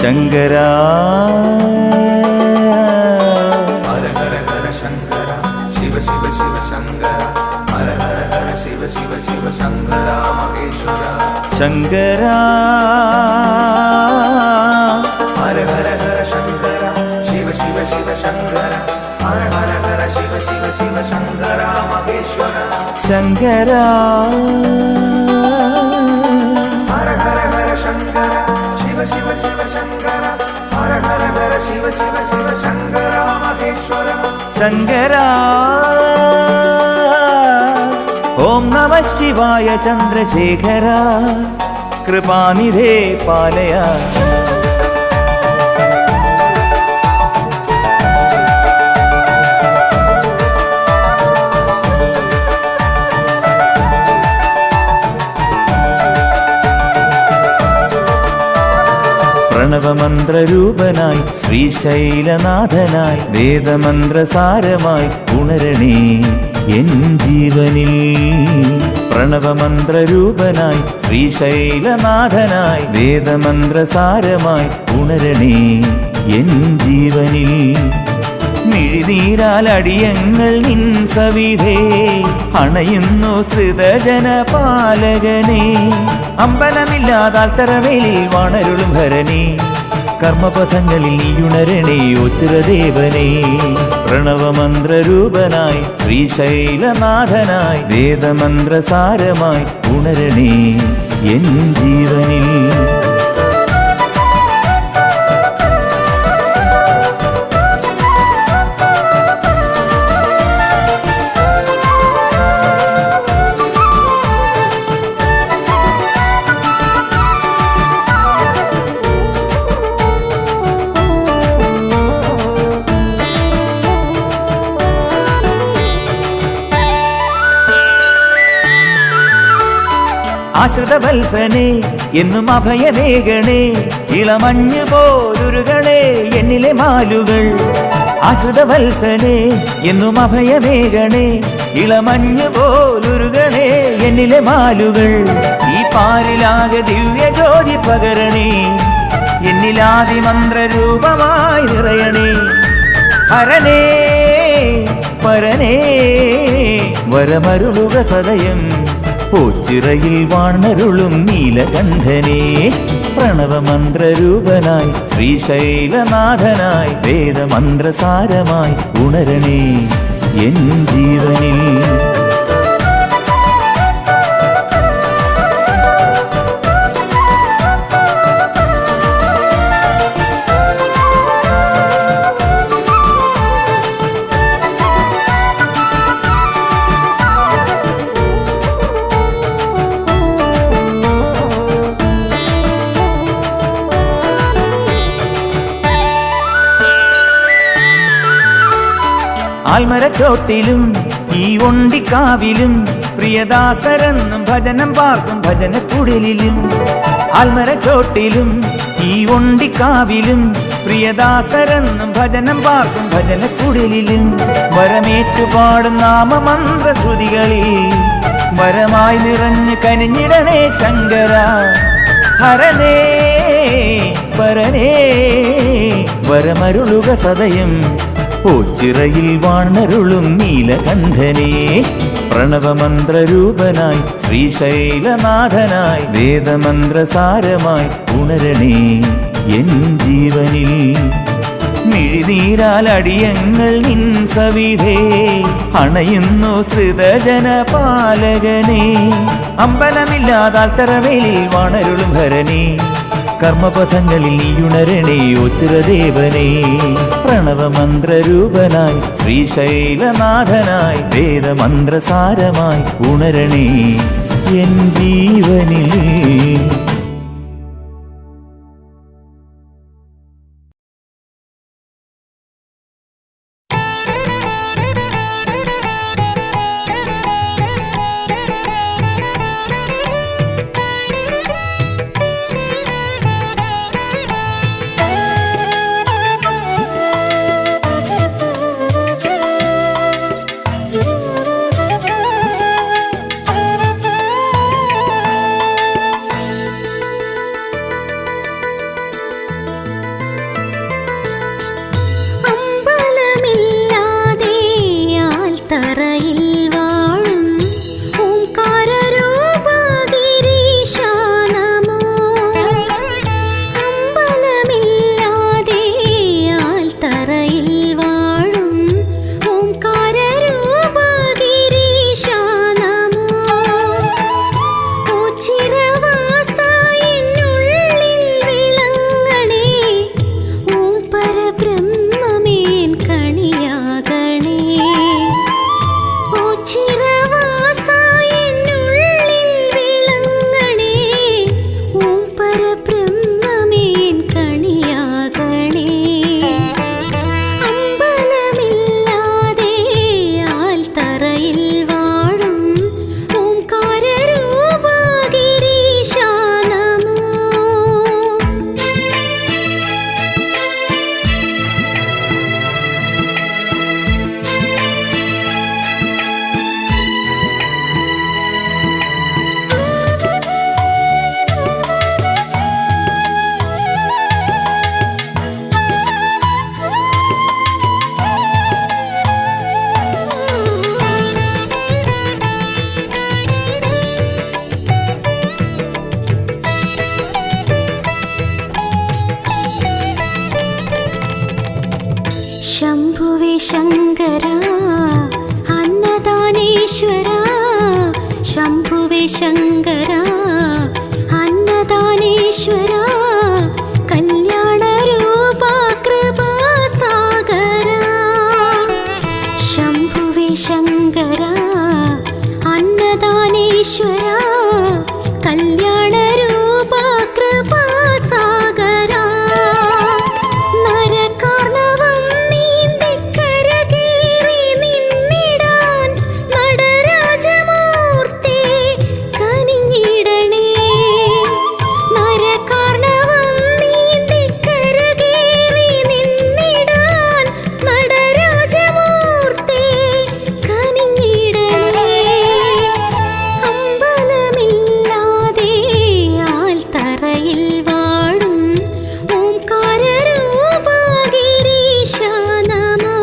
ശങ്കരാ ഹര ഹര ഹര ശങ്കര ശിവ ശിവ ശിവ ശങ്കര ഹര ഹര ഹര ശിവ ശിവ ശിവ ശങ്കര മഹേശ്വര ശങ്കരാ ഹര ഹര ഹര ശങ്കര ശിവ ശിവ ശിവ ശങ്കര ഹര ഹര ഹര ശിവ ശിവ ശിവ ശങ്കര മഹേശ്വര ശങ്കരാ ഹര ഹര ഹര ശങ്കര ശിവ ശിവ ശിവ ശങ്കര ഹര ഹര ഹര ശിവ ശിവ ശിവ ശങ്കര മഹേശ്വര ശങ്കരാ ഓം നമഃ ശിവായ ചന്ദ്രശേഖര കൃപാനിധേ പാലയ പ്രണവമന്ത്രരൂപനായി ശ്രീശൈലനാഥനായി വേദമന്ത്രസാരമായി ഉണരണേ എൻ ജീവനിൽ പ്രണവമന്ത്രരൂപനായി ശ്രീശൈലനാഥനായി വേദമന്ത്രസാരമായി ഉണരണേ എൻ ജീവനിൽ മിഴിനീരാൽ അടിയങ്ങൾ നിൻ സവിധേ അണയുന്നു ശ്രുതജന പാലകനെ അമ്പലമില്ലാതാൽ തറവേലിൽ വാണരുളും ഹരനെ കർമ്മപഥങ്ങളിൽ നീയുണരണേ ഓച്ചിരദേവനേ പ്രണവമന്ത്രരൂപനായി ശ്രീശൈലനാഥനായി വേദമന്ത്രസാരമായി ഉണരണേ എൻ ജീവനിൽ ആശ്രിതവത്സനെ എന്നും അഭയമേകണേ ഇളമഞ്ഞു പോലുരുകളെ എന്നിലെ മാലുകൾ ആശ്രിതവത്സനെ എന്നും അഭയമേകണേ ഇളമഞ്ഞു പോലുരുകളെ എന്നിലെ മാലുകൾ ഈ പാരിലാകെ ദിവ്യ ജ്യോതി പകരണേ എന്നിലാദി മന്ത്രരൂപമായി നിറയണേ ഹരനേ പരനേ വരമരുളുക സദയം ഓച്ചിറയിൽ വാണരുളും നീലകണ്ഠനേ പ്രണവമന്ത്രരൂപനായി ശ്രീശൈലനാഥനായി വേദമന്ത്രസാരമായി ഉണരണേ എൻ ജീവനിൽ ആൽമരച്ചോട്ടിലും ഈ ഒണ്ടിക്കാവിലും പ്രിയദാസരെന്നും ഭജനം പാർക്കും ഭജനക്കുടലിലും ആൽമരച്ചോട്ടിലും ഈ ഒണ്ടിക്കാവിലും പ്രിയദാസരെന്നും ഭജനം പാർക്കും ഭജനക്കുടലിലും വരമേറ്റുപാടും നാമമന്ത്രശ്രുതികളിൽ വരമായി നിറഞ്ഞു കനിഞ്ഞിടണേ ശങ്കര ഹരനേ പരനേ വരമരുളുക സദയം ഓച്ചിറയിൽ വാണരുളും നീലകണ്ഠനേ പ്രണവമന്ത്രരൂപനായി ശ്രീശൈലനാഥനായി വേദമന്ത്രസാരമായി ഉണരണേ എൻ ജീവനിൽ മിഴിനീരാൽ അടിയങ്ങൾ നിൻ സവിധേ അണയുന്നു ശ്രുതജന പാലകനെ അമ്പലമില്ലാതാൽ തറവേലിൽ വാണരുളും ഹരനെ കർമ്മപഥങ്ങളിൽ നീയുണരണേ ഓച്ചിരദേവനേ പ്രണവമന്ത്രരൂപനായി ശ്രീശൈലനാഥനായി വേദമന്ത്രസാരമായി ഉണരണേ എൻ ജീവനിൽ ശങ്കര അന്നദാനേശ്വര കല്യാണ രൂപ കൃപാസാഗര ശംഭുവേ ശങ്കര അന്നദാനേശ്വര കല്യാണ രൂപ കൃപാസാഗര നരകാർണവം നീന്തിക്കരകേറി നിന്നിടാൻ നടരാജമൂർത്തി കനിഞ്ഞിടണേ നരകാർണവം നീന്തിക്കരകേറി നിന്നിടാൻ നടരാജമൂർത്തി കനിഞ്ഞിടണേ അമ്പലമില്ലാതെ ആൽത്തറയിൽ വാഴും ഓംകാരരൂപ ഗിരീശ നമോ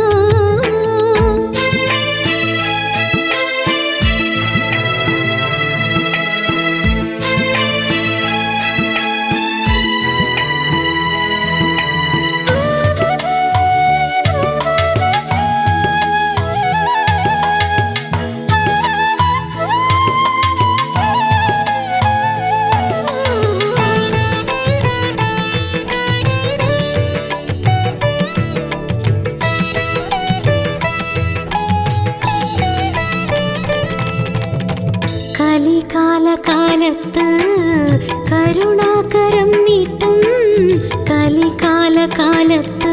കലികാലകാലത്ത് കരുണാകരം നീട്ടും കലികാലകാലത്ത്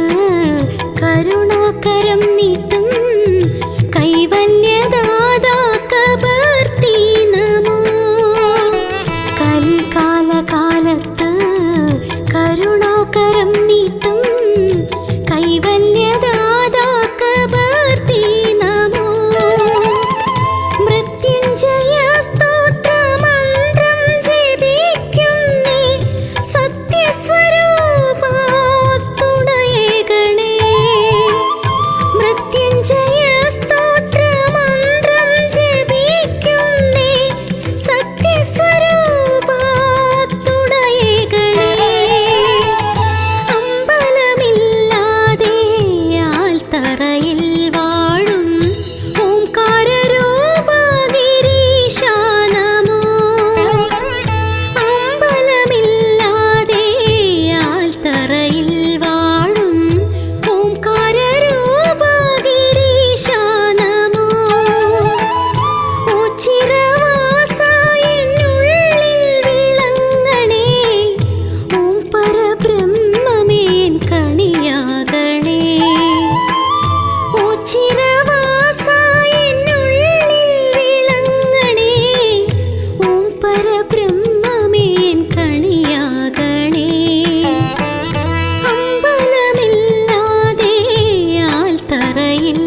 കരുണാകരം നീട്ടും കൈവല്യദാതാ കബർത്തി നമോ കലികാലകാലത്ത് കരുണാകരം നീട്ടും കൈവല്യദാതാ കബർത്തി നമോ മൃത്യുഞ്ജയ സ്തോത്രമന്ത്രം ജപിക്കുന്നേ സത്യസ്വരൂപ തുണയേകണേ മൃത്യുഞ്ജയ സ്തോത്രമന്ത്രം ജപിക്കുന്നേ സത്യസ്വരൂപ തുണയേകണേ അമ്പലമില്ലാതെ ആൽത്തറയിൽ വാഴും ഓംകാരരൂപ ഗിരീശ നമോ അമ്പലമില്ലാതെ ആൽത്തറയിൽ വാഴും ഓംകാരരൂപ ഗിരീശ നമോ ഓച്ചിരവാസ എന്നുള്ളിൽ വിളങ്ങണേ ഓം പരബ്രഹ്മമേൻ കണിയാകണേ ഓച്ചിരവാസ എന്നുള്ളിൽ വിളങ്ങണേ ഓം പരബ്രഹ്മമേൻ കണിയാകണേ അമ്പലമില്ലാതെ ആൽത്തറയിൽ